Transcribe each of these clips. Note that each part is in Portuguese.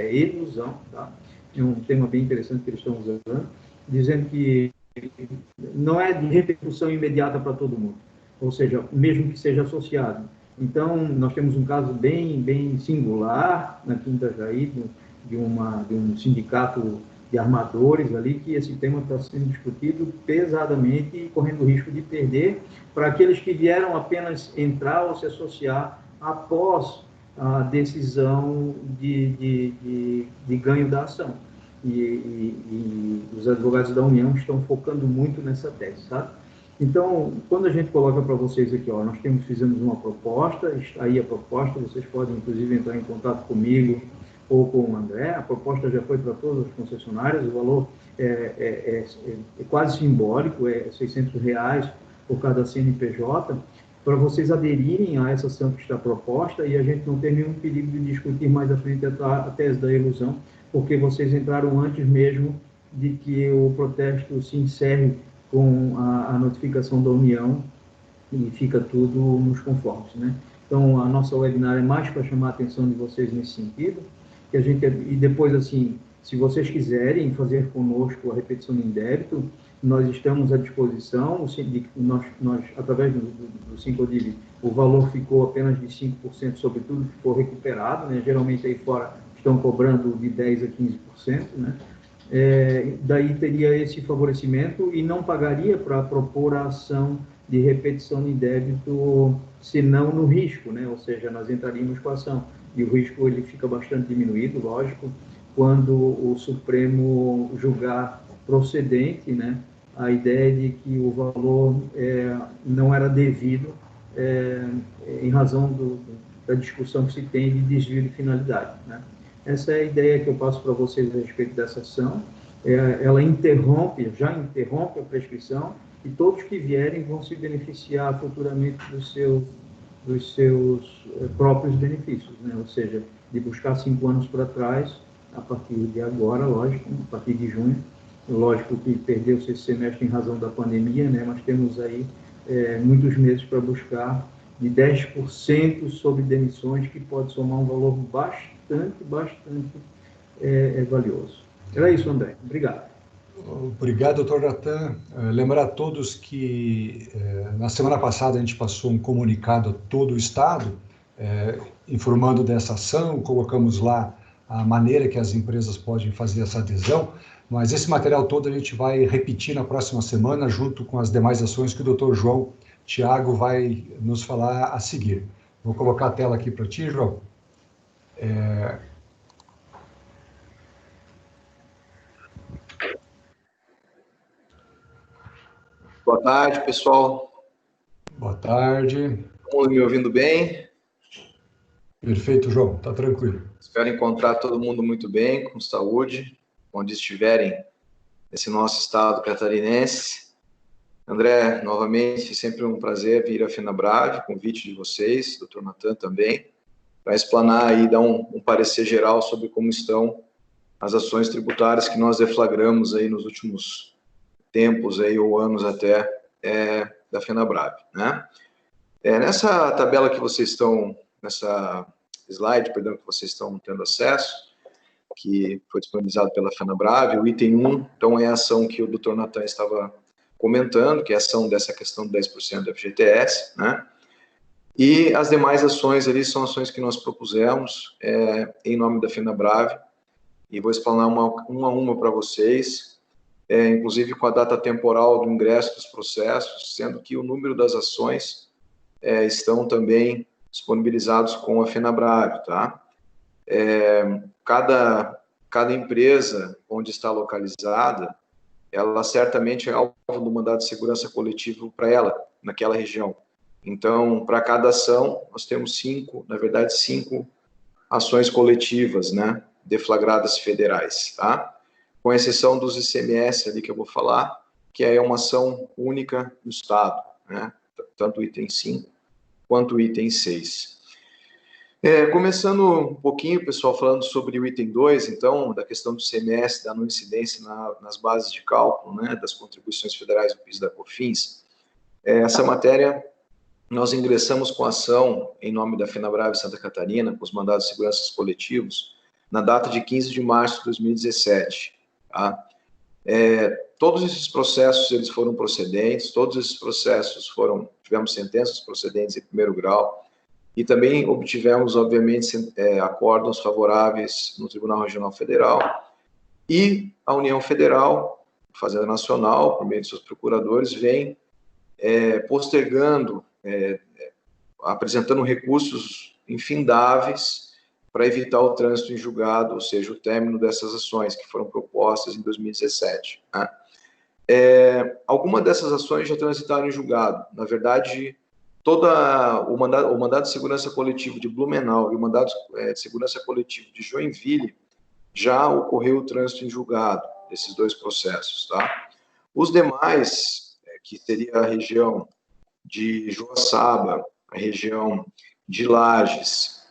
é elusão, tá? É um tema bem interessante que eles estão usando, dizendo que não é de repercussão imediata para todo mundo, ou seja, mesmo que seja associado. Então, nós temos um caso bem singular na Quinta Jaí, de um sindicato de armadores ali, que esse tema está sendo discutido pesadamente e correndo risco de perder para aqueles que vieram apenas entrar ou se associar após a decisão de ganho da ação. E os advogados da União estão focando muito nessa tese, sabe? Então, quando a gente coloca para vocês aqui, ó, nós fizemos uma proposta, está aí a proposta, vocês podem, inclusive, entrar em contato comigo ou com o André, a proposta já foi para todas as concessionárias, o valor é quase simbólico, é R$600 por cada CNPJ, para vocês aderirem a essa ação que está proposta e a gente não ter nenhum perigo de discutir mais à frente a tese da ilusão, porque vocês entraram antes mesmo de que o protesto se encerre com a notificação da União e fica tudo nos conformes, né? Então, a nossa webinar é mais para chamar a atenção de vocês nesse sentido, que a gente, e depois, assim, se vocês quiserem fazer conosco a repetição em débito, nós estamos à disposição, nós através do Sincodiv, o valor ficou apenas de 5% sobre tudo que for recuperado, né? Geralmente aí fora estão cobrando de 10% a 15%, né? Daí teria esse favorecimento e não pagaria para propor a ação de repetição de débito, senão no risco, né? Ou seja, nós entraríamos com a ação. E o risco ele fica bastante diminuído, lógico, quando o Supremo julgar procedente, né, a ideia de que o valor não era devido em razão da discussão que se tem de desvio de finalidade, né? Essa é a ideia que eu passo para vocês a respeito dessa ação. Ela já interrompe a prescrição e todos que vierem vão se beneficiar futuramente dos seus próprios benefícios, né? Ou seja, de buscar 5 anos para trás, a partir de agora, lógico, a partir de junho. Lógico que perdeu-se esse semestre em razão da pandemia, né? Mas temos aí muitos meses para buscar de 10% sobre demissões, que pode somar um valor bastante valioso. Era isso, André. Obrigado. Obrigado, doutor Natan. Lembrar a todos que na semana passada a gente passou um comunicado a todo o Estado informando dessa ação, colocamos lá a maneira que as empresas podem fazer essa adesão, mas esse material todo a gente vai repetir na próxima semana, junto com as demais ações que o doutor João Thiago vai nos falar a seguir. Vou colocar a tela aqui para ti, João. Boa tarde, pessoal. Boa tarde. Estão me ouvindo bem? Perfeito, João. Está tranquilo. Espero encontrar todo mundo muito bem, com saúde, onde estiverem nesse nosso estado catarinense. André, novamente, sempre um prazer vir à FenaBrave, convite de vocês, doutor Natan também, para explanar e dar um parecer geral sobre como estão as ações tributárias que nós deflagramos aí nos últimos tempos aí, ou anos até, da FenaBrave, né? Nessa tabela que vocês estão, nessa slide, perdão, que vocês estão tendo acesso, que foi disponibilizado pela FenaBrave, o item 1, então é a ação que o Dr. Natan estava comentando, que é a ação dessa questão do 10% do FGTS, né? E as demais ações ali são ações que nós propusemos em nome da FenaBrave, e vou explanar uma a uma para vocês, inclusive com a data temporal do ingresso dos processos, sendo que o número das ações estão também disponibilizados com a FenaBrave, tá? Cada empresa onde está localizada, ela certamente é alvo do mandado de segurança coletivo para ela, naquela região. Então, para cada ação, nós temos 5 ações coletivas, né, deflagradas federais, tá? Com exceção dos ICMS ali que eu vou falar, que é uma ação única do Estado, né? Tanto o item 5 quanto o item 6. Começando um pouquinho, pessoal, falando sobre o item 2, então, da questão do ICMS, da não incidência nas bases de cálculo, né, das contribuições federais do PIS e da COFINS. Essa matéria, nós ingressamos com ação em nome da FenaBrave Santa Catarina, com os mandados de segurança coletivos, na data de 15 de março de 2017. Tá? Todos esses processos eles foram procedentes, todos esses processos tivemos sentenças procedentes em primeiro grau, e também obtivemos, obviamente, acórdãos favoráveis no Tribunal Regional Federal, e a União Federal, Fazenda Nacional, por meio de seus procuradores, vem postergando, apresentando recursos infindáveis para evitar o trânsito em julgado, ou seja, o término dessas ações que foram propostas em 2017. Né? Algumas dessas ações já transitaram em julgado. Na verdade, o mandado de segurança coletivo de Blumenau e o mandado de segurança coletivo de Joinville já ocorreu o trânsito em julgado desses dois processos. Tá? Os demais, que seria a região de Joaçaba, a região de Lages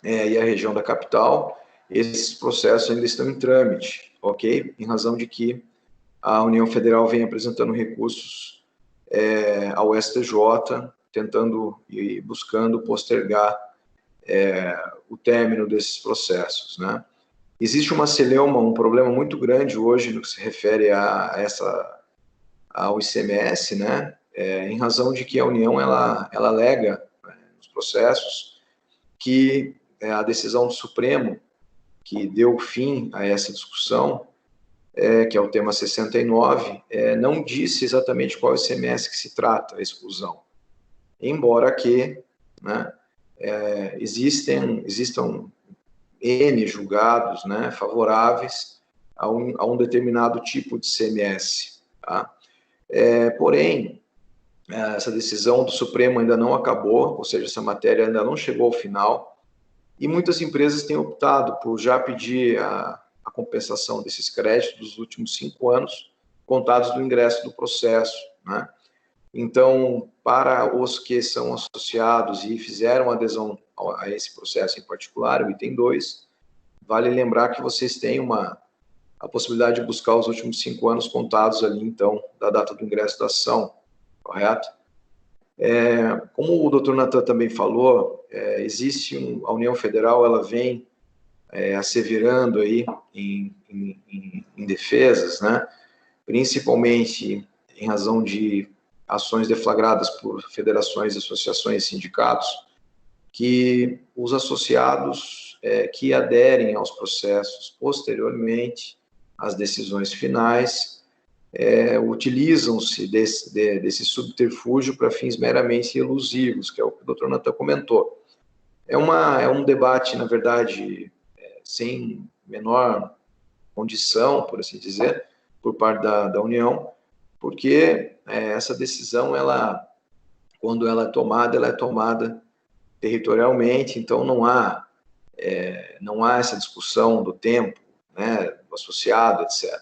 e a região da capital, esses processos ainda estão em trâmite, ok? Em razão de que a União Federal vem apresentando recursos ao STJ, tentando e buscando postergar o término desses processos, né? Existe uma celeuma, um problema muito grande hoje no que se refere ao ICMS, né? Em razão de que a União ela alega, nos processos, que a decisão do Supremo, que deu fim a essa discussão, que é o tema 69, não disse exatamente qual é o ICMS que se trata, a exclusão. Embora que, né, existam N julgados, né, favoráveis a um determinado tipo de ICMS. Tá? Porém, essa decisão do Supremo ainda não acabou, ou seja, essa matéria ainda não chegou ao final, e muitas empresas têm optado por já pedir a compensação desses créditos dos últimos 5 anos, contados do ingresso do processo. Né? Então, para os que são associados e fizeram adesão a esse processo em particular, o item 2, vale lembrar que vocês têm a possibilidade de buscar os últimos 5 anos contados ali, então, da data do ingresso da ação, correto? Como o doutor Natan também falou, a União Federal, ela vem asseverando aí em defesas, né? Principalmente em razão de ações deflagradas por federações, associações e sindicatos, que os associados que aderem aos processos posteriormente às decisões finais utilizam-se desse subterfúgio para fins meramente elusivos, que é o que o doutor Natan comentou. É um debate, na verdade, sem menor condição, por assim dizer, por parte da União, porque essa decisão, quando ela é tomada territorialmente, então não há essa discussão do tempo, né, do associado, etc.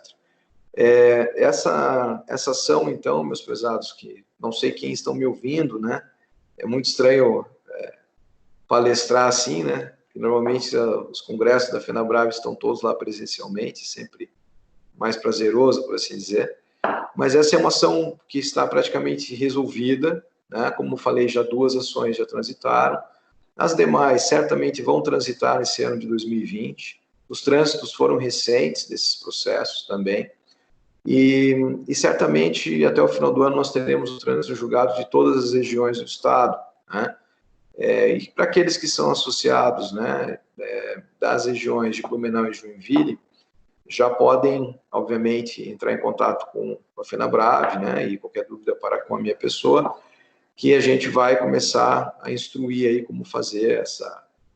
Essa ação, então, meus prezados, que não sei quem estão me ouvindo, né, é muito estranho palestrar assim, né, que normalmente os congressos da FenaBrave estão todos lá presencialmente, sempre mais prazeroso, por assim dizer, mas essa é uma ação que está praticamente resolvida, né, como falei, já 2 ações já transitaram, as demais certamente vão transitar nesse ano de 2020, os trânsitos foram recentes desses processos também, e certamente até o final do ano nós teremos o trânsito julgado de todas as regiões do estado, né? E para aqueles que são associados, né, das regiões de Blumenau e Joinville, já podem, obviamente, entrar em contato com a FenaBrave, né, e qualquer dúvida para com a minha pessoa, que a gente vai começar a instruir aí como fazer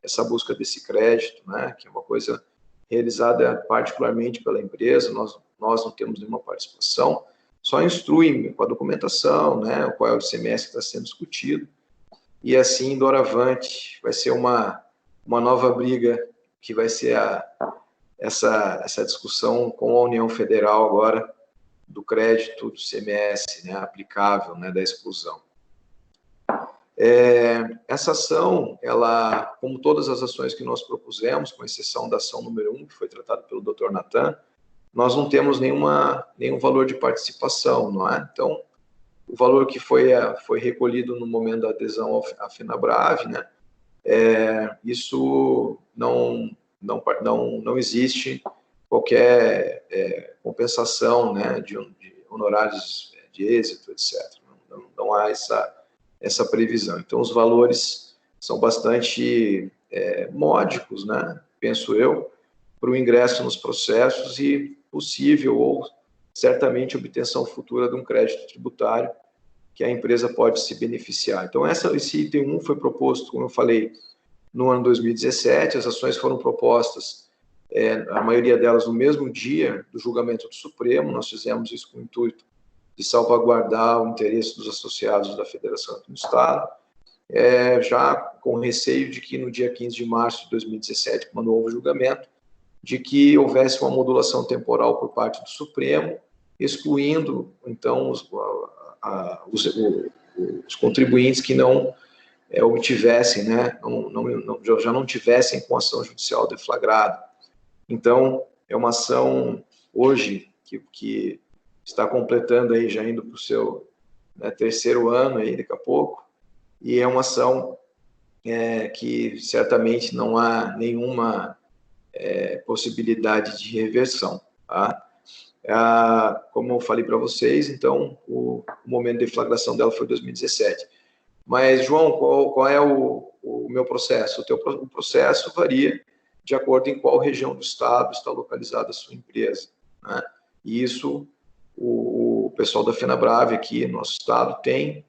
essa busca desse crédito, né, que é uma coisa realizada particularmente pela empresa, nós não temos nenhuma participação, só instruem com a documentação, né, qual é o ICMS que está sendo discutido, e assim, doravante, vai ser uma nova briga, que vai ser essa discussão com a União Federal agora, do crédito do ICMS, né, aplicável, né, da exclusão. Essa ação, ela, como todas as ações que nós propusemos, com exceção da ação número 1, que foi tratada pelo Dr. Natan, nós não temos nenhum valor de participação, não é? Então, o valor que foi recolhido no momento da adesão à FenaBrave, né, isso não não existe qualquer compensação, né, de honorários de êxito, etc. Não há essa previsão. Então, os valores são bastante módicos, né, penso eu, para o ingresso nos processos e possível ou certamente obtenção futura de um crédito tributário que a empresa pode se beneficiar. Então, esse item 1 foi proposto, como eu falei, no ano 2017, as ações foram propostas, a maioria delas no mesmo dia do julgamento do Supremo. Nós fizemos isso com o intuito de salvaguardar o interesse dos associados da Federação aqui no Estado, já com receio de que no dia 15 de março de 2017, quando houve o julgamento, de que houvesse uma modulação temporal por parte do Supremo, excluindo, então, os contribuintes que não obtivessem, né, já não tivessem com ação judicial deflagrada. Então, é uma ação hoje que está completando aí, já indo para o seu terceiro ano aí daqui a pouco, e é uma ação que certamente não há nenhuma possibilidade de reversão, tá? Como eu falei para vocês, então, o momento de deflagração dela foi 2017. Mas, João, qual é o meu processo? O processo varia de acordo em qual região do estado está localizada a sua empresa, né? E isso, o pessoal da FenaBrave aqui no nosso estado tem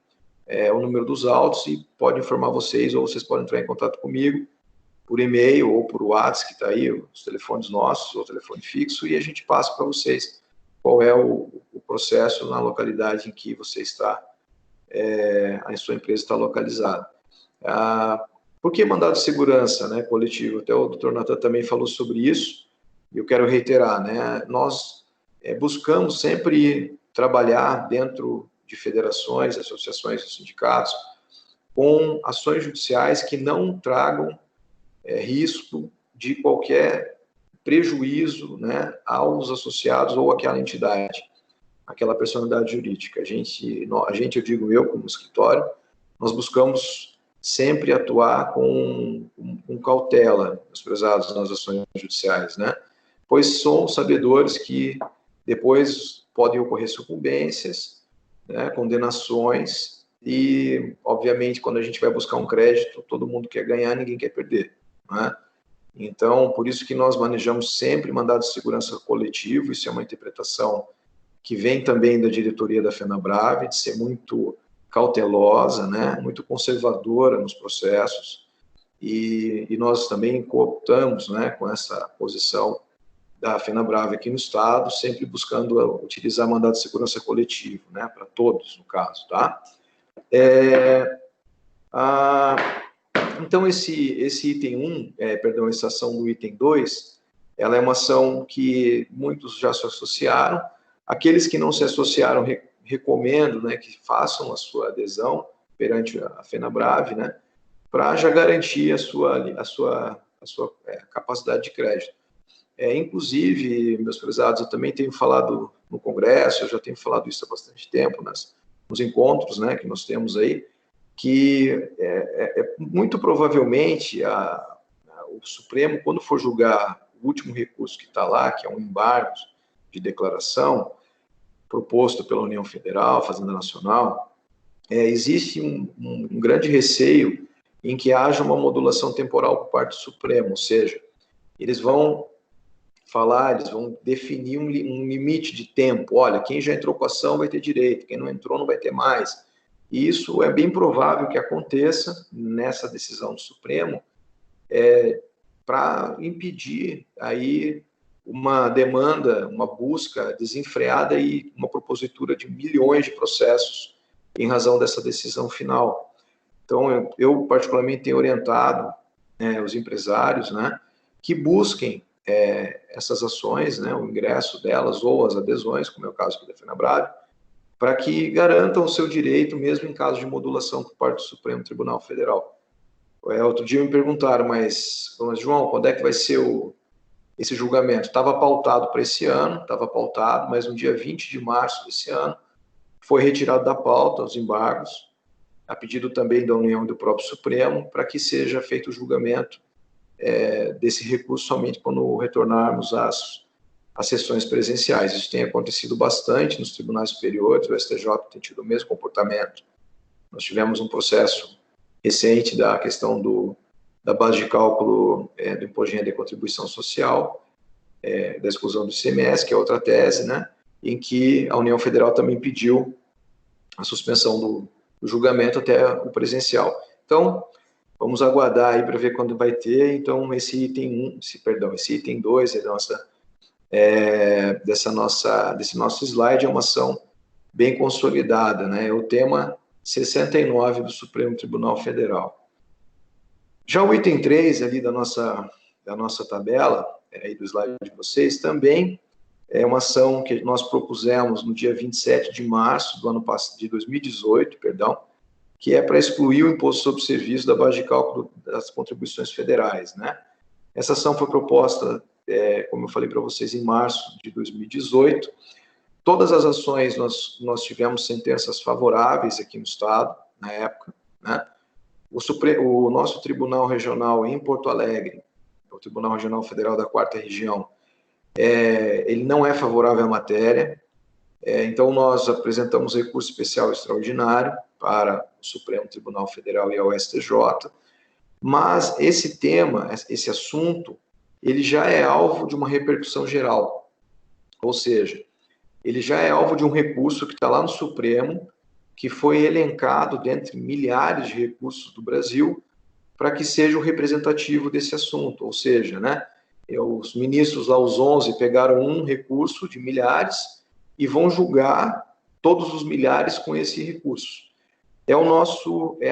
o número dos autos e pode informar vocês, ou vocês podem entrar em contato comigo por e-mail ou por WhatsApp, que está aí, os telefones nossos, ou telefone fixo, e a gente passa para vocês qual é o processo na localidade em que você está, a sua empresa está localizada. Por que mandado de segurança, né, coletivo? Até o Dr. Natan também falou sobre isso, e eu quero reiterar, né, nós buscamos sempre trabalhar dentro de federações, associações e sindicatos com ações judiciais que não tragam risco de qualquer prejuízo, né, aos associados ou àquela entidade, aquela personalidade jurídica. A gente, eu digo eu, como escritório, nós buscamos sempre atuar com cautela, meus prezados, nas ações judiciais, né, pois somos sabedores que depois podem ocorrer sucumbências, né, condenações, e, obviamente, quando a gente vai buscar um crédito, todo mundo quer ganhar, ninguém quer perder, né? Então, por isso que nós manejamos sempre mandado de segurança coletivo. Isso é uma interpretação que vem também da diretoria da FenaBrave, de ser muito cautelosa, né, muito conservadora nos processos, e nós também cooptamos, né, com essa posição da FenaBrave aqui no estado, sempre buscando utilizar mandado de segurança coletivo, né, para todos, no caso, tá? Então, esse item 1, essa ação do item 2, ela é uma ação que muitos já se associaram. Aqueles que não se associaram, recomendo, né, que façam a sua adesão perante a FenaBrave, né, para já garantir a sua capacidade de crédito. Inclusive, meus prezados, eu também tenho falado no Congresso, eu já tenho falado isso há bastante tempo, nos encontros, né, que nós temos aí, que muito provavelmente o Supremo, quando for julgar o último recurso que está lá, que é um embargo de declaração proposto pela União Federal, Fazenda Nacional, existe um grande receio em que haja uma modulação temporal por parte do Supremo, ou seja, eles vão definir um limite de tempo. Olha, quem já entrou com a ação vai ter direito, quem não entrou não vai ter mais. E isso é bem provável que aconteça nessa decisão do Supremo, para impedir aí uma demanda, uma busca desenfreada e uma propositura de milhões de processos em razão dessa decisão final. Então, eu particularmente tenho orientado os empresários, né, que busquem essas ações, né, o ingresso delas ou as adesões, como é o caso aqui da FenaBrave, para que garantam o seu direito, mesmo em caso de modulação por parte do Supremo Tribunal Federal. Outro dia me perguntaram, mas João, quando é que vai ser esse julgamento? Estava pautado para esse ano, mas no dia 20 de março desse ano, foi retirado da pauta os embargos, a pedido também da União e do próprio Supremo, para que seja feito o julgamento desse recurso somente quando retornarmos às sessões presenciais. Isso tem acontecido bastante nos tribunais superiores, o STJ tem tido o mesmo comportamento. Nós tivemos um processo recente da questão da base de cálculo do imposto de renda e contribuição social, da exclusão do ICMS, que é outra tese, né, em que a União Federal também pediu a suspensão do julgamento até o presencial. Então, vamos aguardar aí para ver quando vai ter. Então, esse item 2 desse nosso slide é uma ação bem consolidada, né? É o tema 69 do Supremo Tribunal Federal. Já o item 3 ali da nossa tabela, aí do slide de vocês, também é uma ação que nós propusemos no dia 27 de março de 2018, que é para excluir o imposto sobre serviço da base de cálculo das contribuições federais, né? Essa ação foi proposta, como eu falei para vocês, em março de 2018. Todas as ações nós tivemos sentenças favoráveis aqui no Estado, na época, né? O nosso Tribunal Regional em Porto Alegre, o Tribunal Regional Federal da 4ª Região, ele não é favorável à matéria, então nós apresentamos recurso especial extraordinário para o Supremo Tribunal Federal e ao STJ, mas esse tema, esse assunto, ele já é alvo de uma repercussão geral, ou seja, ele já é alvo de um recurso que está lá no Supremo, que foi elencado dentre milhares de recursos do Brasil, para que seja o representativo desse assunto, ou seja, né, os ministros lá, os 11, pegaram um recurso de milhares e vão julgar todos os milhares com esse recurso. É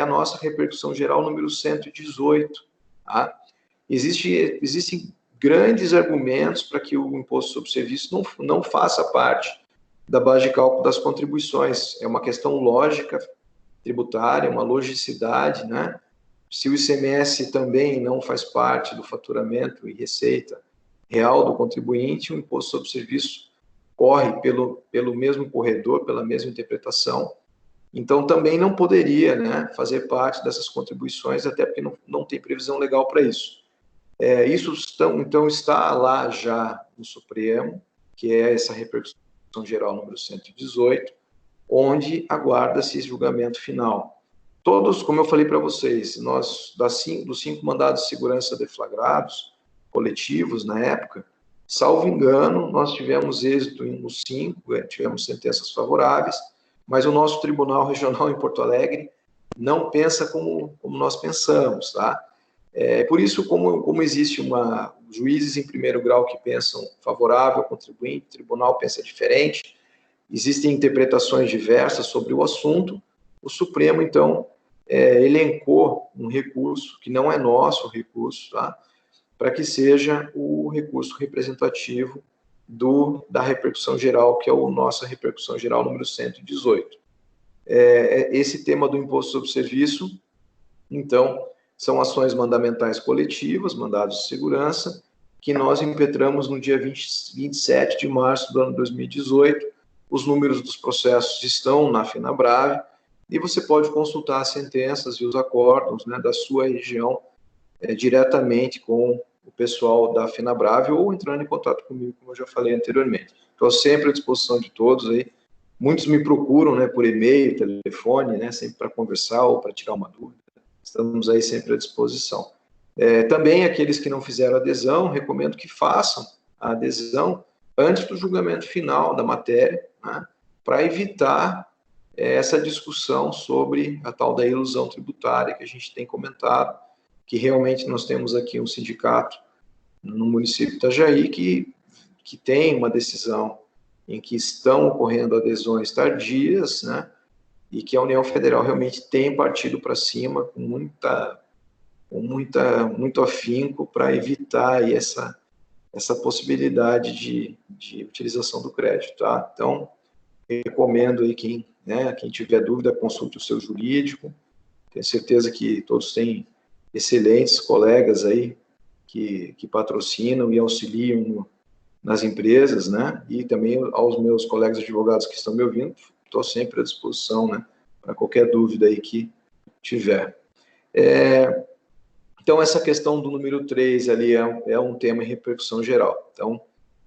a nossa repercussão geral número 118. Tá? Existem grandes argumentos para que o imposto sobre serviço não faça parte da base de cálculo das contribuições. É uma questão lógica tributária, uma logicidade, né? Se o ICMS também não faz parte do faturamento e receita real do contribuinte, o imposto sobre serviço corre pelo mesmo corredor, pela mesma interpretação. Então, também não poderia, né, fazer parte dessas contribuições, até porque não tem previsão legal para isso. Isso então está lá já no Supremo, que é essa repercussão geral número 118, onde aguarda-se esse julgamento final. Todos, como eu falei para vocês, dos 5 mandados de segurança deflagrados, coletivos na época, salvo engano, nós tivemos êxito nos 5, tivemos sentenças favoráveis, mas o nosso Tribunal Regional em Porto Alegre não pensa como nós pensamos, tá? Por isso, como existe juízes em primeiro grau que pensam favorável ao contribuinte, o tribunal pensa diferente, existem interpretações diversas sobre o assunto, o Supremo, então, elencou um recurso, que não é nosso recurso, tá? Para que seja o recurso representativo da repercussão geral, que é a nossa repercussão geral número 118. Esse tema do imposto sobre serviço, então, são ações mandamentais coletivas, mandados de segurança, que nós impetramos no dia 27 de março do ano 2018. Os números dos processos estão na FenaBrave, e você pode consultar as sentenças e os acórdãos, né, da sua região diretamente com o pessoal da FenaBrave ou entrando em contato comigo, como eu já falei anteriormente. Estou sempre à disposição de todos aí. Muitos me procuram, né, por e-mail, telefone, né, sempre para conversar ou para tirar uma dúvida. Estamos aí sempre à disposição. Também aqueles que não fizeram adesão, recomendo que façam a adesão antes do julgamento final da matéria, né, para evitar essa discussão sobre a tal da ilusão tributária que a gente tem comentado, que realmente nós temos aqui um sindicato no município de Itajaí que tem uma decisão em que estão ocorrendo adesões tardias, né, e que a União Federal realmente tem partido para cima com muito afinco para evitar aí essa possibilidade de utilização do crédito, tá? Então, recomendo aí quem tiver dúvida, consulte o seu jurídico. Tenho certeza que todos têm excelentes colegas aí que patrocinam e auxiliam nas empresas, né? E também aos meus colegas advogados que estão me ouvindo, estou sempre à disposição, né? Para qualquer dúvida aí que tiver. Então, essa questão do número 3 ali é um tema em repercussão geral. Então,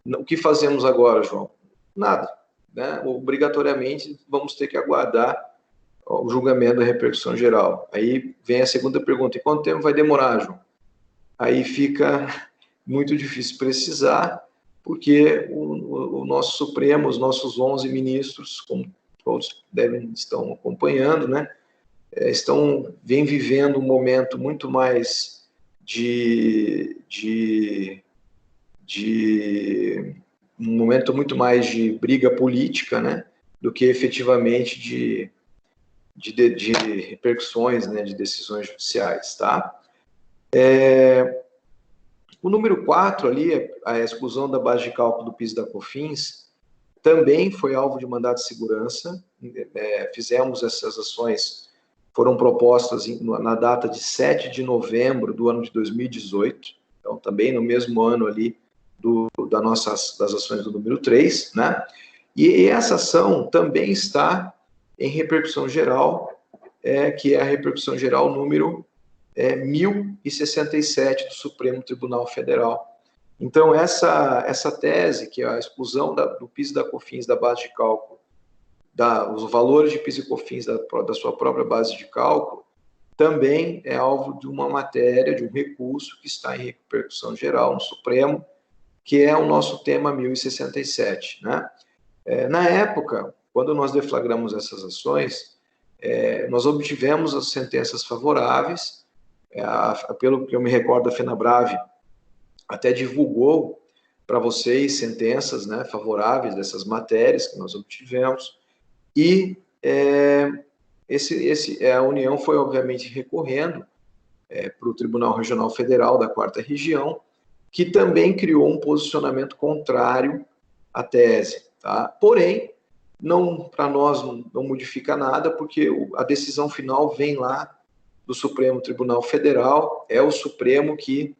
o que fazemos agora, João? Nada, né? Obrigatoriamente, vamos ter que aguardar o julgamento da repercussão geral. Aí vem a segunda pergunta: e quanto tempo vai demorar, João? Aí fica muito difícil precisar, porque o nosso Supremo, os nossos 11 ministros, como todos estão acompanhando, né, vem vivendo um momento muito mais um momento muito mais de briga política, né, do que efetivamente de repercussões, né, de decisões judiciais, tá? O número 4 ali, a exclusão da base de cálculo do PIS e da COFINS, também foi alvo de mandado de segurança. Fizemos essas ações, foram propostas na data de 7 de novembro do ano de 2018, então também no mesmo ano ali das ações do número 3, né? E essa ação também está em repercussão geral, que é a repercussão geral número 1067 do Supremo Tribunal Federal. Então, essa tese, que é a exclusão do PIS e da COFINS da base de cálculo, os valores de PIS e COFINS da sua própria base de cálculo, também é alvo de uma matéria, de um recurso que está em repercussão geral no Supremo, que é o nosso tema 1067, né? Na época, quando nós deflagramos essas ações, nós obtivemos as sentenças favoráveis. Pelo que eu me recordo, a FenaBrave até divulgou para vocês sentenças, né, favoráveis dessas matérias que nós obtivemos, e a União foi, obviamente, recorrendo para o Tribunal Regional Federal da 4ª Região, que também criou um posicionamento contrário à tese, tá? Porém, para nós não modifica nada, porque a decisão final vem lá do Supremo Tribunal Federal, é o Supremo que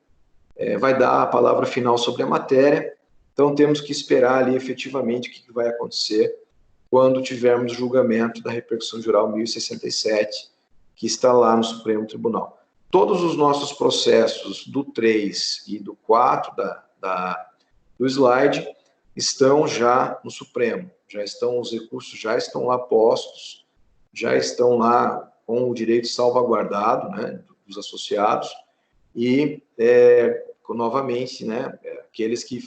vai dar a palavra final sobre a matéria, então temos que esperar ali efetivamente o que vai acontecer quando tivermos o julgamento da repercussão geral 1067, que está lá no Supremo Tribunal. Todos os nossos processos do 3 e do 4 do slide estão já no Supremo, os recursos já estão lá postos, já estão lá com o direito salvaguardado, né, dos associados, e, novamente, né, aqueles que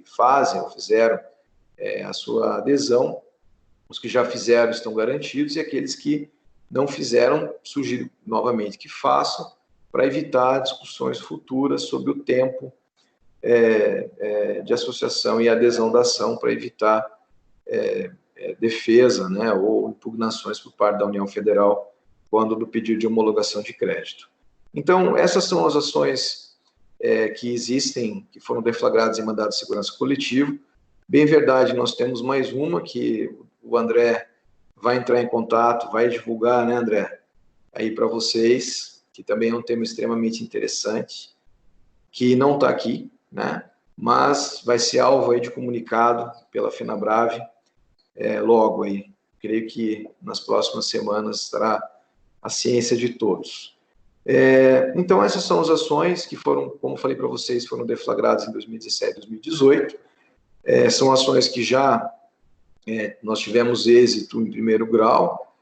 fazem ou fizeram a sua adesão, os que já fizeram estão garantidos, e aqueles que não fizeram, sugiro novamente que façam, para evitar discussões futuras sobre o tempo de associação e adesão da ação, para evitar defesa, né, ou impugnações por parte da União Federal quando do pedido de homologação de crédito. Então, essas são as ações que existem, que foram deflagradas em mandado de segurança coletivo. Bem verdade, nós temos mais uma que o André vai entrar em contato, vai divulgar, né, André, aí para vocês, que também é um tema extremamente interessante, que não está aqui, né, mas vai ser alvo aí de comunicado pela FenaBrave logo aí. Creio que nas próximas semanas estará a ciência de todos. Então, essas são as ações que foram, como falei para vocês, foram deflagradas em 2017 e 2018. São ações que já nós tivemos êxito em primeiro grau,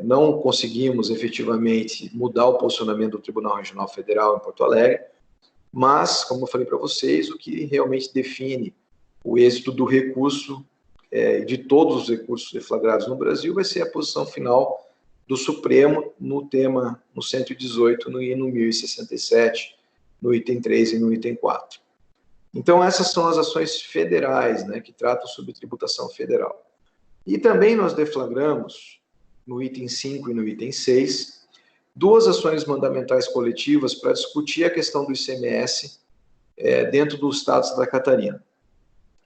não conseguimos efetivamente mudar o posicionamento do Tribunal Regional Federal em Porto Alegre, mas, como eu falei para vocês, o que realmente define o êxito do recurso, de todos os recursos deflagrados no Brasil, vai ser a posição final do Supremo no tema, no 118 e no 1067, no item 3 e no item 4. Então, essas são as ações federais, né, que tratam sobre tributação federal. E também nós deflagramos, no item 5 e no item 6, duas ações mandamentais coletivas para discutir a questão do ICMS dentro do estado de Santa Catarina.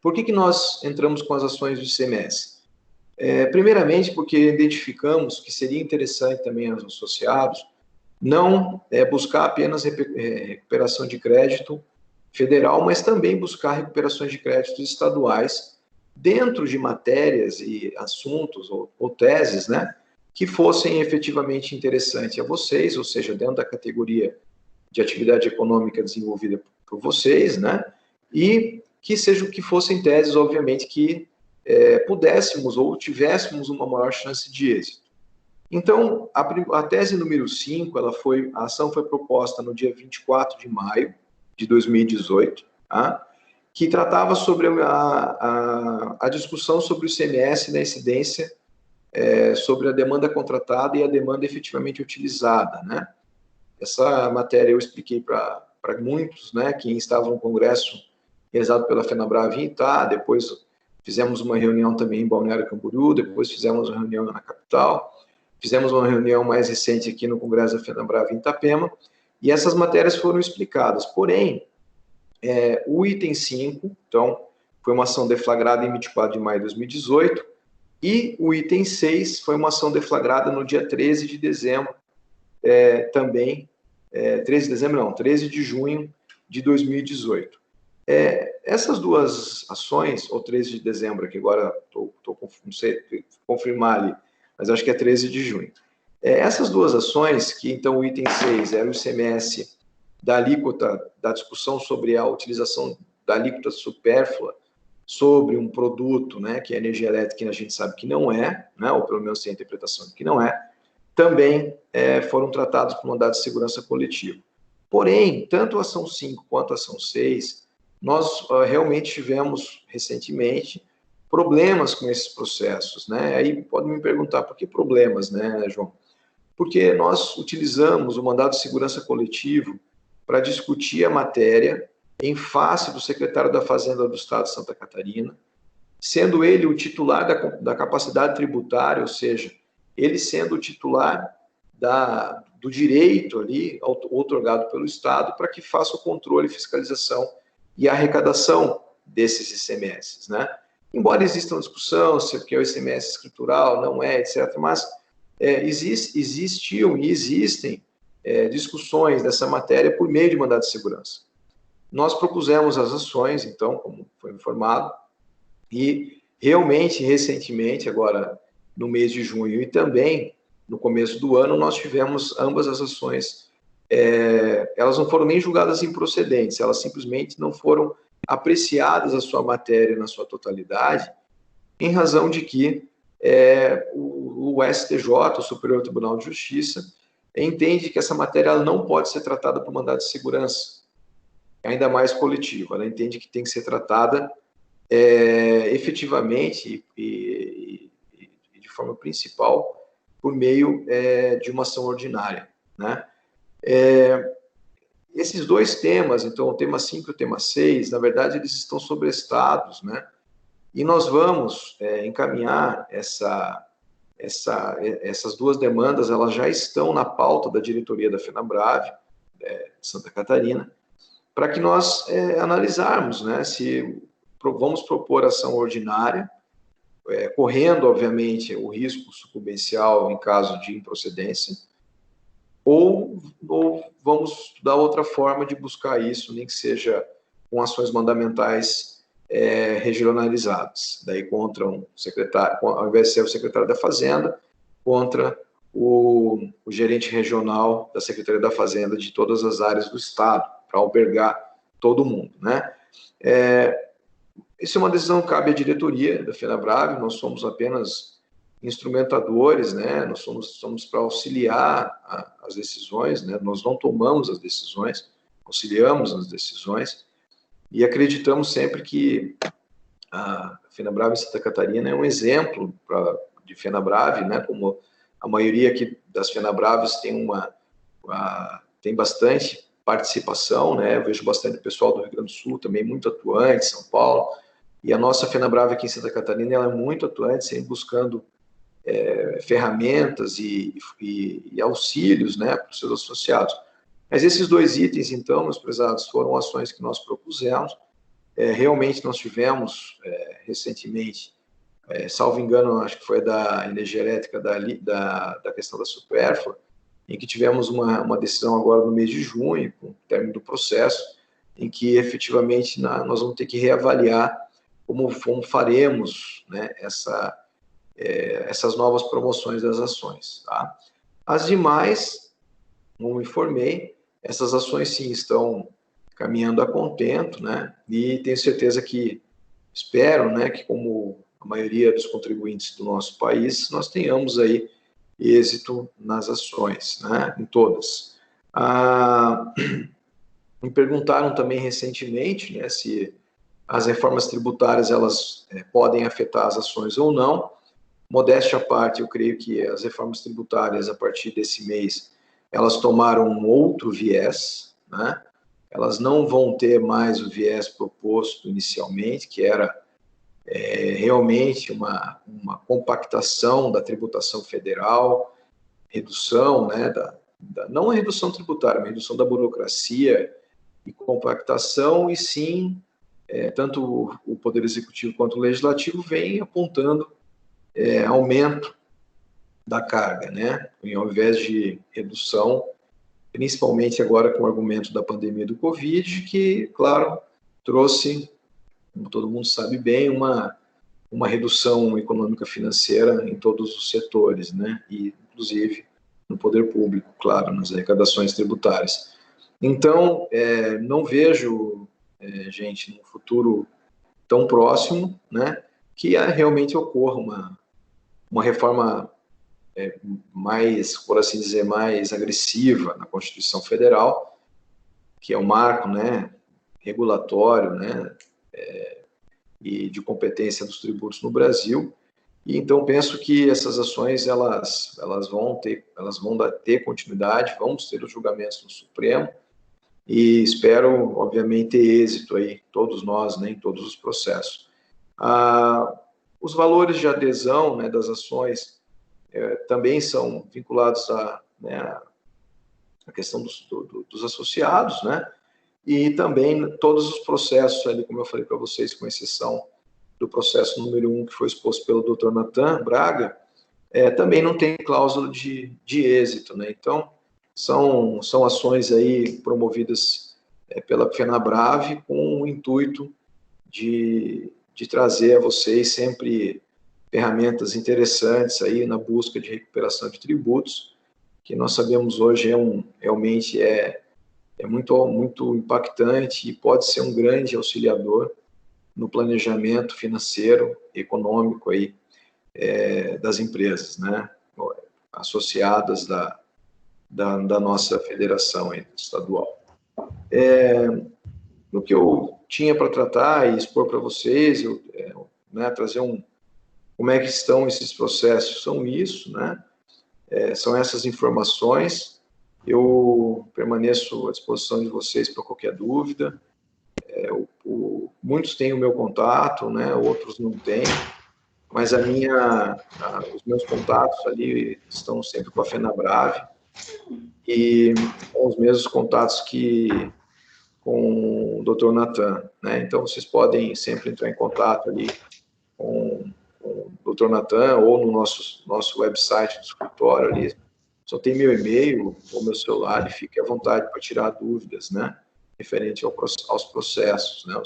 Por que nós entramos com as ações do ICMS? Primeiramente, porque identificamos que seria interessante também aos associados não buscar apenas recuperação de crédito federal, mas também buscar recuperações de créditos estaduais dentro de matérias e assuntos ou teses, né, que fossem efetivamente interessantes a vocês, ou seja, dentro da categoria de atividade econômica desenvolvida por vocês, né? E que fossem teses, obviamente, que pudéssemos ou tivéssemos uma maior chance de êxito. Então, a tese número 5, a ação foi proposta no dia 24 de maio de 2018, tá? Que tratava sobre a discussão sobre o ICMS na incidência sobre a demanda contratada e a demanda efetivamente utilizada, né? Essa matéria eu expliquei para muitos, né, que estavam no congresso realizado pela FenaBrave em Itá, depois fizemos uma reunião também em Balneário Camboriú, depois fizemos uma reunião na capital, fizemos uma reunião mais recente aqui no congresso da FenaBrave em Itapema, e essas matérias foram explicadas. Porém, o item 5, então, foi uma ação deflagrada em 24 de maio de 2018, e o item 6 foi uma ação deflagrada no dia 13 de dezembro, também, 13 de junho de 2018. Essas duas ações, ou 13 de dezembro, que agora não sei confirmar ali, mas acho que é 13 de junho. Essas duas ações, que então o item 6 era o ICMS da alíquota, da discussão sobre a utilização da alíquota supérflua sobre um produto, né, que é energia elétrica, que a gente sabe que não é, né, ou pelo menos tem a interpretação de que não é, também foram tratados por mandado de segurança coletivo. Porém, tanto a ação 5 quanto a ação 6, nós realmente tivemos recentemente problemas com esses processos, né? Aí pode me perguntar, por que problemas, né, João? Porque nós utilizamos o mandado de segurança coletivo para discutir a matéria em face do secretário da Fazenda do Estado de Santa Catarina, sendo ele o titular da capacidade tributária, ou seja, ele sendo o titular do direito ali, outorgado pelo Estado, para que faça o controle, fiscalização e arrecadação desses ICMS, né? Embora exista uma discussão se o que é o ICMS escritural, não é, etc., mas existiam e existem discussões dessa matéria por meio de mandado de segurança. Nós propusemos as ações, então, como foi informado, e realmente, recentemente, agora no mês de junho e também no começo do ano, nós tivemos ambas as ações, elas não foram nem julgadas improcedentes, elas simplesmente não foram apreciadas a sua matéria na sua totalidade, em razão de que o STJ, o Superior Tribunal de Justiça, entende que essa matéria ela não pode ser tratada por mandado de segurança, ainda mais coletivo. Ela entende que tem que ser tratada efetivamente e de forma principal por meio de uma ação ordinária, né? Esses dois temas, então o tema 5 e o tema 6, na verdade eles estão sobrestados, né? E nós vamos encaminhar essas duas demandas, elas já estão na pauta da diretoria da FenaBrave, de Santa Catarina, para que nós analisarmos, né, se vamos propor ação ordinária, correndo, obviamente, o risco sucumbencial em caso de improcedência, ou vamos estudar outra forma de buscar isso, nem que seja com ações mandamentais regionalizadas, daí contra um secretário, ao invés de ser o secretário da Fazenda, contra o gerente regional da Secretaria da Fazenda de todas as áreas do Estado, para albergar todo mundo, né? Isso é uma decisão que cabe à diretoria da FenaBrave, nós somos apenas instrumentadores, né? Nós somos para auxiliar as decisões, né? Nós não tomamos as decisões, auxiliamos as decisões e acreditamos sempre que a FenaBrave em Santa Catarina é um exemplo de FenaBrave, né? Como a maioria aqui das FenaBraves tem bastante participação, né? Eu vejo bastante pessoal do Rio Grande do Sul também muito atuante, São Paulo, e a nossa FenaBrave aqui em Santa Catarina ela é muito atuante, sempre buscando ferramentas e auxílios, né, para os seus associados. Mas esses dois itens, então, meus prezados, foram ações que nós propusemos. Realmente nós tivemos recentemente, salvo engano, acho que foi da energia elétrica da questão da supérflua, em que tivemos uma decisão agora no mês de junho, com o término do processo, em que efetivamente nós vamos ter que reavaliar como faremos, né, essas novas promoções das ações. Tá? As demais, como informei, essas ações sim estão caminhando a contento, né? E tenho certeza que, espero, né, que como a maioria dos contribuintes do nosso país, nós tenhamos aí êxito nas ações, né, em todas. Me perguntaram também recentemente, né, se as reformas tributárias elas podem afetar as ações ou não. Modéstia à parte, eu creio que as reformas tributárias, a partir desse mês, elas tomaram um outro viés, né? Elas não vão ter mais o viés proposto inicialmente, que era realmente uma compactação da tributação federal, redução, né, não a redução tributária, mas a redução da burocracia e compactação, e sim, tanto o Poder Executivo quanto o Legislativo vem apontando aumento da carga, né, ao invés de redução, principalmente agora com o argumento da pandemia do Covid, que, claro, trouxe, como todo mundo sabe bem, uma redução econômica financeira em todos os setores, né? E, inclusive, no poder público, claro, nas arrecadações tributárias. Então, não vejo, gente, no futuro tão próximo, né, que realmente ocorra uma reforma mais, por assim dizer, mais agressiva na Constituição Federal, que é o marco, né, regulatório, né, e de competência dos tributos no Brasil. E então penso que essas ações elas vão ter continuidade, vamos ter os julgamentos no Supremo e espero, obviamente, ter êxito aí, todos nós, né, em todos os processos. Os valores de adesão, né, das ações também são vinculados à questão dos associados, né? E também todos os processos ali, como eu falei para vocês, com exceção do processo número 1, que foi exposto pelo Dr. Natan Braga, também não tem cláusula de êxito, né? Então, são ações aí promovidas pela FenaBrave com o intuito de trazer a vocês sempre ferramentas interessantes aí na busca de recuperação de tributos, que nós sabemos hoje realmente é muito impactante e pode ser um grande auxiliador no planejamento financeiro, econômico aí, das empresas, né, associadas da nossa federação aí, estadual. No que eu tinha para tratar e expor para vocês, trazer como é que estão esses processos, são isso, né, são essas informações. Eu permaneço à disposição de vocês para qualquer dúvida. Muitos têm o meu contato, né, outros não têm, mas os meus contatos ali estão sempre com a FenaBrave e são os mesmos contatos com o Dr. Natan, né? Então vocês podem sempre entrar em contato ali com o Dr. Natan ou no nosso website do escritório ali. Só tem meu e-mail ou meu celular e fique à vontade para tirar dúvidas, né, referente aos processos, né,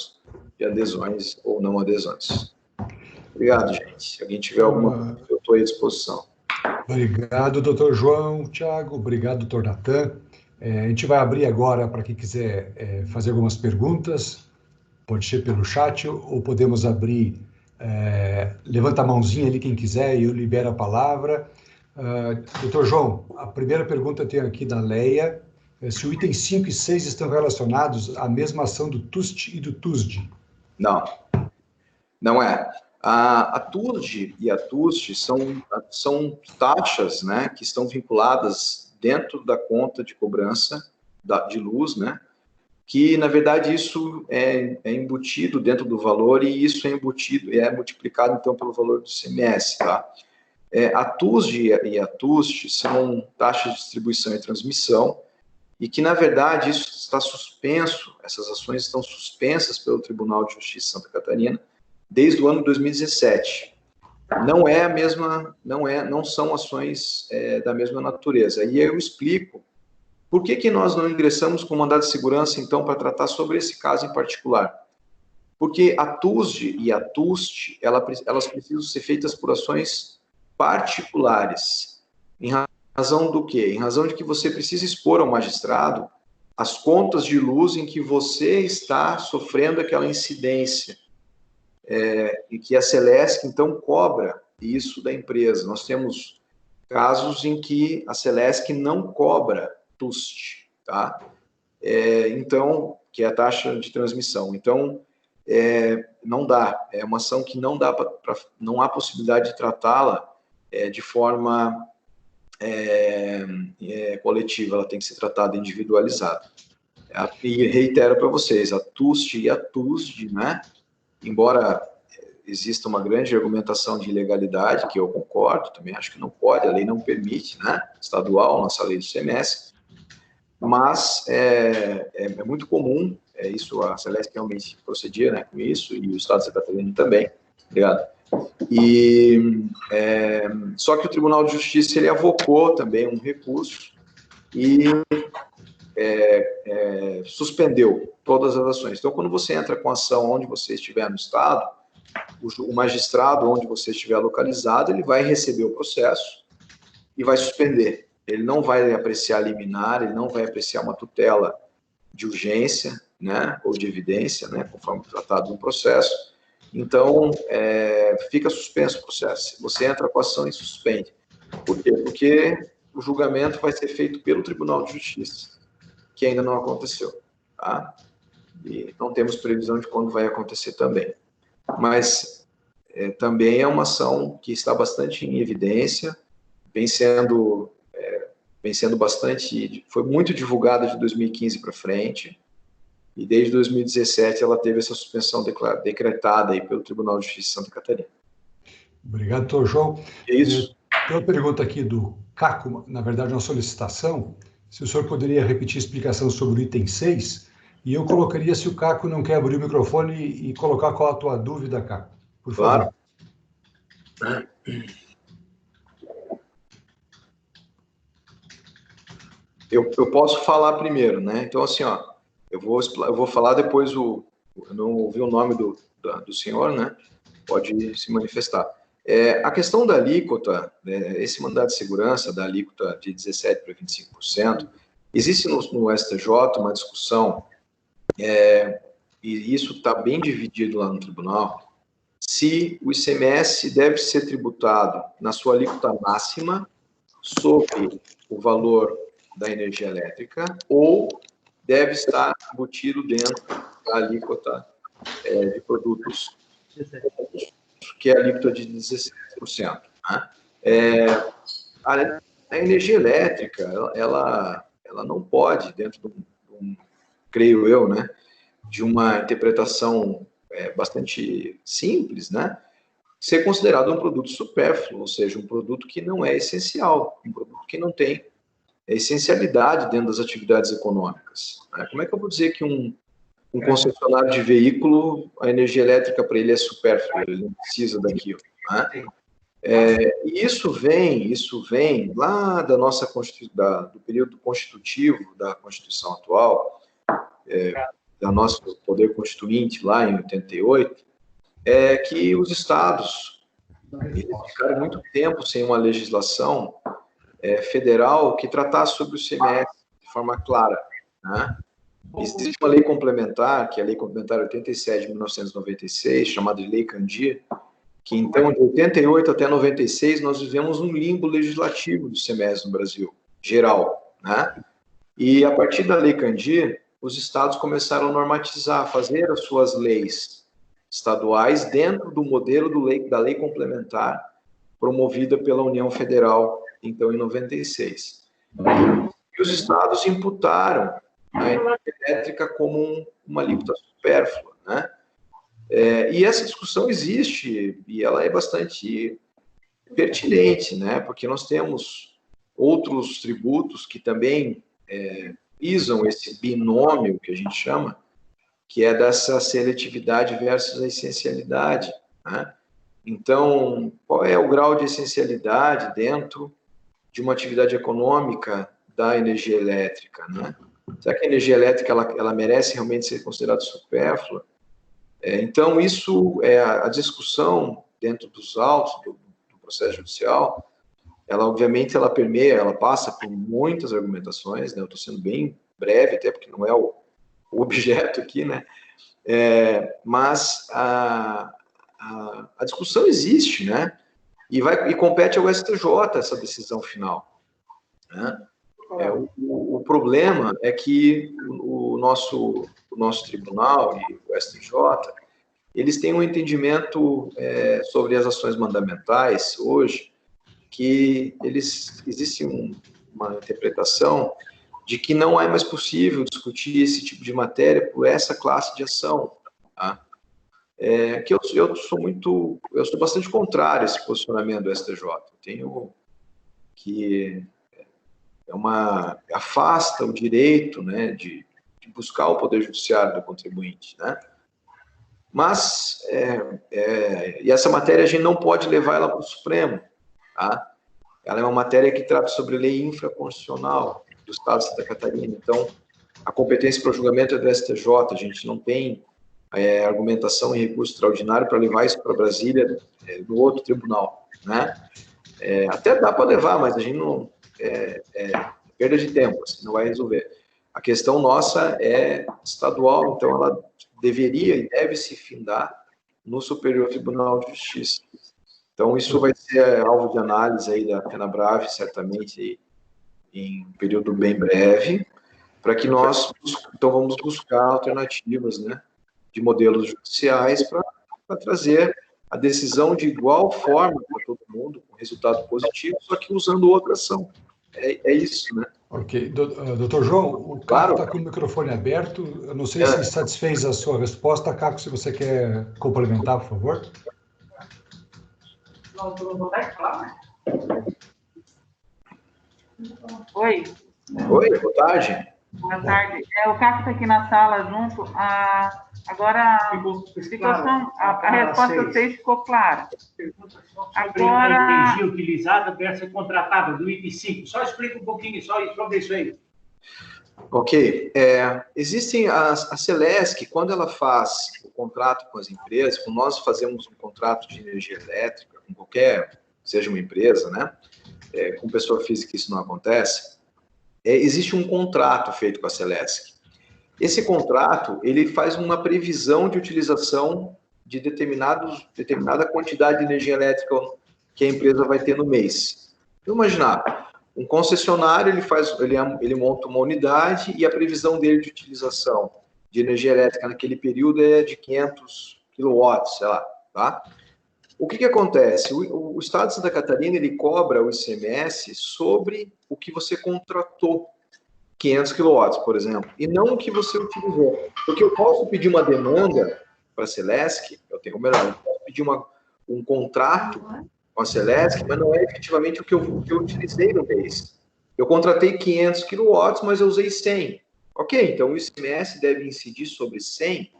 de adesões ou não adesões. Obrigado, gente. Se alguém tiver alguma dúvida, eu estou à disposição. Obrigado, doutor João, Thiago. Obrigado, doutor Natan. A gente vai abrir agora para quem quiser fazer algumas perguntas. Pode ser pelo chat ou podemos abrir, levanta a mãozinha ali quem quiser e eu libero a palavra. Doutor João, a primeira pergunta tem aqui da Leia. Se o item 5 e 6 estão relacionados à mesma ação do TUST e do TUSD? Não é. A TUSD e a TUST são taxas, né, que estão vinculadas dentro da conta de cobrança de luz, né, que, na verdade, isso é embutido dentro do valor e isso é embutido, é multiplicado, então, pelo valor do ICMS, tá? A TUSD e a TUST são taxas de distribuição e transmissão e que, na verdade, isso está suspenso, essas ações estão suspensas pelo Tribunal de Justiça de Santa Catarina desde o ano 2017. Não são ações da mesma natureza. E eu explico por que nós não ingressamos com mandado de segurança, então, para tratar sobre esse caso em particular. Porque a TUSD e a TUST, elas precisam ser feitas por ações particulares. Em razão do quê? Em razão de que você precisa expor ao magistrado as contas de luz em que você está sofrendo aquela incidência, e que a Celesc, então, cobra isso da empresa. Nós temos casos em que a Celesc não cobra TUST, tá? Então, que é a taxa de transmissão. Então, não dá. É uma ação que não dá não há possibilidade de tratá-la de forma coletiva, ela tem que ser tratada individualizada. E reitero para vocês, a TUST e a TUSD, né? Embora exista uma grande argumentação de ilegalidade, que eu concordo, também acho que não pode, a lei não permite, né? Estadual, nossa lei do CMS, mas é muito comum, isso a Celesc realmente procedia, né, com isso, e o Estado de Santa Catarina também, obrigado. Só que o Tribunal de Justiça, ele avocou também um recurso e suspendeu todas as ações. Então, quando você entra com ação onde você estiver no Estado, o magistrado, onde você estiver localizado, ele vai receber o processo e vai suspender. Ele não vai apreciar liminar, ele não vai apreciar uma tutela de urgência, né, ou de evidência, né, conforme tratado no processo. Então, fica suspenso o processo. Você entra com a ação e suspende. Por quê? Porque o julgamento vai ser feito pelo Tribunal de Justiça, que ainda não aconteceu, tá? E não temos previsão de quando vai acontecer também. Mas também é uma ação que está bastante em evidência, vem sendo bastante, foi muito divulgada de 2015 para frente, e desde 2017 ela teve essa suspensão decretada aí pelo Tribunal de Justiça de Santa Catarina. Obrigado, doutor João. É isso. Tem uma pergunta aqui do Caco, na verdade uma solicitação, se o senhor poderia repetir a explicação sobre o item 6, e eu colocaria se o Caco não quer abrir o microfone e colocar qual a tua dúvida, Caco, por favor. Claro. Eu posso falar primeiro, né? Então, assim, ó, eu vou falar depois eu não ouvi o nome do senhor, né? Pode se manifestar. A questão da alíquota, esse mandado de segurança da alíquota de 17% para 25%, existe no STJ uma discussão, e isso está bem dividido lá no tribunal, se o ICMS deve ser tributado na sua alíquota máxima sobre o valor da energia elétrica ou deve estar embutido dentro da alíquota de produtos, que é a alíquota de 16%. Né? A energia elétrica, ela não pode, dentro creio eu, né, de uma interpretação bastante simples, né, ser considerado um produto supérfluo, ou seja, um produto que não é essencial, um produto que não tem essencialidade dentro das atividades econômicas. Né? Como é que eu vou dizer que um concessionário de veículo, a energia elétrica para ele é supérflua, ele não precisa daquilo, né? E isso vem lá da nossa do período constitutivo da Constituição atual, da nosso poder constituinte lá em 88, que os estados ficaram muito tempo sem uma legislação federal que tratasse sobre o ICMS de forma clara, né? Existe uma lei complementar, que é a Lei Complementar 87 de 1996, chamada de Lei Candir, que então, de 88 até 96, nós vivemos um limbo legislativo do ICMS no Brasil, geral, né? E a partir da Lei Candir, os estados começaram a normatizar, fazer as suas leis estaduais dentro do modelo da Lei Complementar, promovida pela União Federal, então, em 96. E os estados imputaram a energia elétrica como uma alíquota supérflua, né? E essa discussão existe e ela é bastante pertinente, né? Porque nós temos outros tributos que também visam esse binômio que a gente chama, que é dessa seletividade versus a essencialidade, né? Então, qual é o grau de essencialidade dentro de uma atividade econômica da energia elétrica, né? Será que a energia elétrica ela merece realmente ser considerada supérflua? Então, isso é a discussão dentro dos autos do processo judicial, ela obviamente ela permeia, ela passa por muitas argumentações, né? Eu estou sendo bem breve, até porque não é o objeto aqui, né? Mas a discussão existe, né? E compete ao STJ essa decisão final, né? O problema é que o nosso tribunal e o STJ, eles têm um entendimento sobre as ações mandamentais hoje, que existe uma interpretação de que não é mais possível discutir esse tipo de matéria por essa classe de ação, tá? Que eu sou bastante contrário a esse posicionamento do STJ. Eu tenho que afasta o direito, né, de buscar o poder judiciário do contribuinte, né? Mas e essa matéria a gente não pode levar ela para o Supremo, tá? Ela é uma matéria que trata sobre lei infraconstitucional do Estado de Santa Catarina. Então, a competência para o julgamento é do STJ. A gente não tem argumentação em recurso extraordinário para levar isso para Brasília, no outro tribunal, né? Até dá para levar, mas a gente não... perda de tempo, assim, não vai resolver. A questão nossa é estadual, então ela deveria e deve se findar no Superior Tribunal de Justiça. Então, isso vai ser alvo de análise aí da FenaBrave, certamente, aí, em um período bem breve, para que nós, então, vamos buscar alternativas, né, de modelos judiciais para trazer a decisão de igual forma para todo mundo, com resultado positivo, só que usando outra ação. É isso, né? Ok. Doutor João, o Caco está com o microfone aberto. Eu não sei se satisfez a sua resposta. Caco, se você quer complementar, por favor. Oi. Oi, boa tarde. Boa tarde. O Caco está aqui na sala junto. Agora, a resposta 6 ficou clara. Agora, a energia utilizada deve ser contratada do item 5. Só explica um pouquinho sobre isso aí. Ok. Existem a Celesc, quando ela faz o contrato com as empresas, quando nós fazemos um contrato de energia elétrica, com qualquer, seja uma empresa, né? Com pessoa física isso não acontece, existe um contrato feito com a Celesc. Esse contrato, ele faz uma previsão de utilização de determinada quantidade de energia elétrica que a empresa vai ter no mês. Vamos imaginar, um concessionário, ele monta uma unidade e a previsão dele de utilização de energia elétrica naquele período é de 500 kW, sei lá, tá? O que acontece? O Estado de Santa Catarina, ele cobra o ICMS sobre o que você contratou, 500 kW, por exemplo, e não o que você utilizou. Porque eu posso pedir uma demanda para a Celesc, eu posso pedir um contrato com a Celesc, mas não é efetivamente o que eu utilizei no mês. Eu contratei 500 kW, mas eu usei 100. Ok, então o ICMS deve incidir sobre 100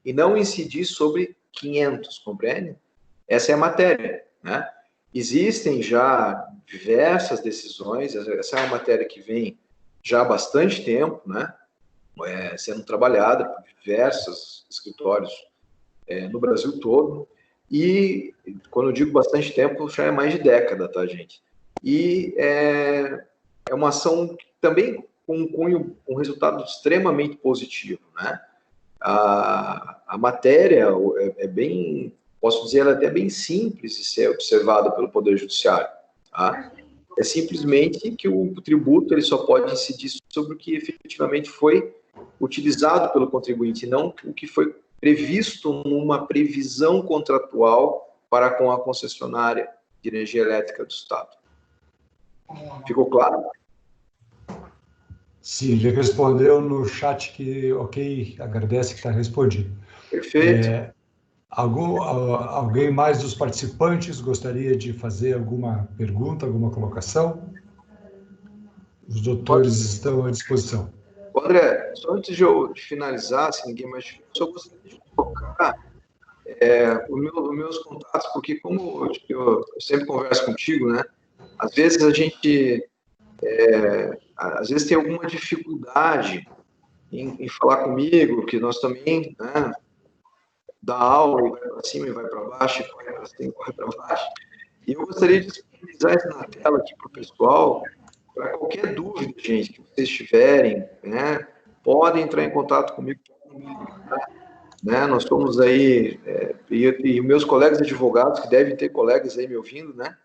e não incidir sobre 500, compreende? Essa é a matéria, né? Existem já diversas decisões, essa é uma matéria que vem já há bastante tempo, né? Sendo trabalhada por diversos escritórios no Brasil todo, e quando eu digo bastante tempo, já é mais de década, tá, gente? E é uma ação também com um cunho, um resultado extremamente positivo, né? A matéria é bem, posso dizer, ela é até bem simples de ser observada pelo Poder Judiciário, tá? É simplesmente que o tributo ele só pode incidir sobre o que efetivamente foi utilizado pelo contribuinte, não o que foi previsto numa previsão contratual para com a concessionária de energia elétrica do Estado. Ficou claro? Sim, ele respondeu no chat que, ok, agradece que está respondido. Perfeito. Alguém mais dos participantes gostaria de fazer alguma pergunta, alguma colocação? Os doutores estão à disposição. André, só antes de eu finalizar, se ninguém mais... Só gostaria de colocar os meus contatos, porque como eu sempre converso contigo, né? Às vezes a gente... às vezes tem alguma dificuldade em falar comigo, que nós também, né, dá aula e vai para cima e vai para baixo, e corre para cima e corre para baixo. E eu gostaria de disponibilizar isso na tela aqui para o pessoal, para qualquer dúvida, gente, que vocês tiverem, né, podem entrar em contato comigo, né, nós somos aí, e meus colegas advogados, que devem ter colegas aí me ouvindo, né,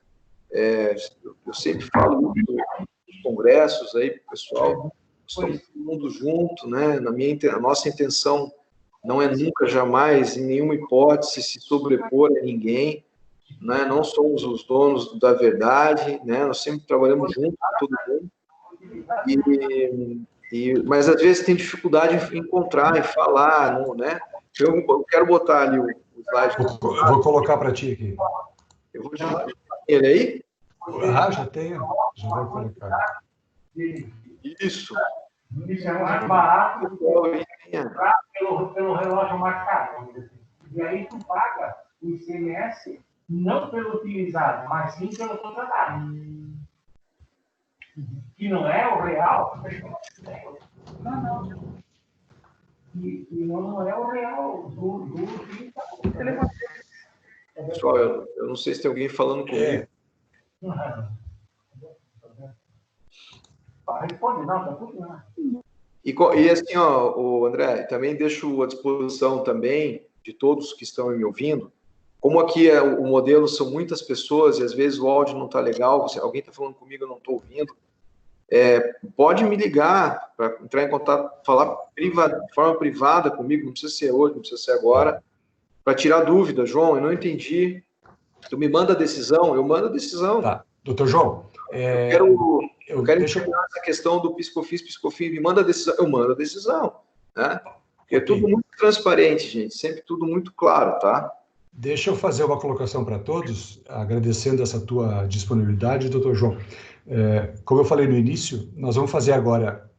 eu sempre falo dos congressos aí para o pessoal, estamos todo mundo junto, né, a nossa intenção não é nunca, jamais, em nenhuma hipótese, se sobrepor a ninguém, né? Não somos os donos da verdade, né? Nós sempre trabalhamos junto com todo mundo, mas às vezes tem dificuldade em encontrar, em falar, não, né? Eu quero botar ali o slide. Vou colocar para ti aqui. Eu vou chamar ele aí? Já tenho, já vou colocar. Isso. Isso é mais barato pelo relógio marcado. E aí tu paga o ICMS não pelo utilizado, mas sim pelo contratado. Que não é o real. Não. E não é o real do Pessoal, eu não sei se tem alguém falando comigo. Responde, não, tá tudo lá. E assim, ó, o André, também deixo à disposição também de todos que estão me ouvindo, como aqui o modelo são muitas pessoas e às vezes o áudio não está legal, alguém está falando comigo, eu não estou ouvindo, pode me ligar para entrar em contato, falar de forma privada comigo, não precisa ser hoje, não precisa ser agora, para tirar dúvida. João, eu não entendi, tu me manda a decisão, eu mando a decisão. Tá, doutor João, eu quero enxergar essa questão do PiscoFins, me manda a decisão, eu mando a decisão, né? Porque é tudo muito transparente, gente, sempre tudo muito claro, tá? Deixa eu fazer uma colocação para todos, agradecendo essa tua disponibilidade, doutor João. Como eu falei no início, nós vamos fazer agora,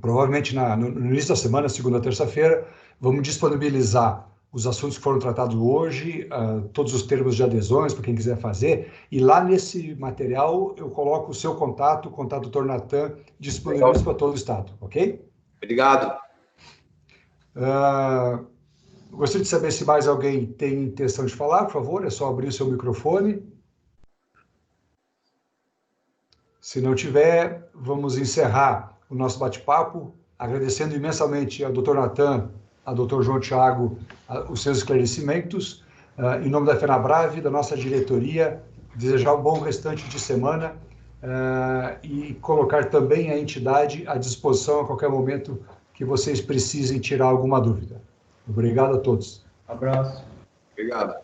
provavelmente no início da semana, segunda, terça-feira, vamos disponibilizar os assuntos que foram tratados hoje, todos os termos de adesões, para quem quiser fazer, e lá nesse material eu coloco o seu contato, o contato do Dr. Natan, disponíveis para todo o Estado, ok? Obrigado. Gostaria de saber se mais alguém tem intenção de falar, por favor, é só abrir o seu microfone. Se não tiver, vamos encerrar o nosso bate-papo, agradecendo imensamente ao Dr. Natan, ao Dr. João Thiago, os seus esclarecimentos. Em nome da FenaBrave, da nossa diretoria, desejar um bom restante de semana e colocar também a entidade à disposição a qualquer momento que vocês precisem tirar alguma dúvida. Obrigado a todos. Abraço. Obrigado.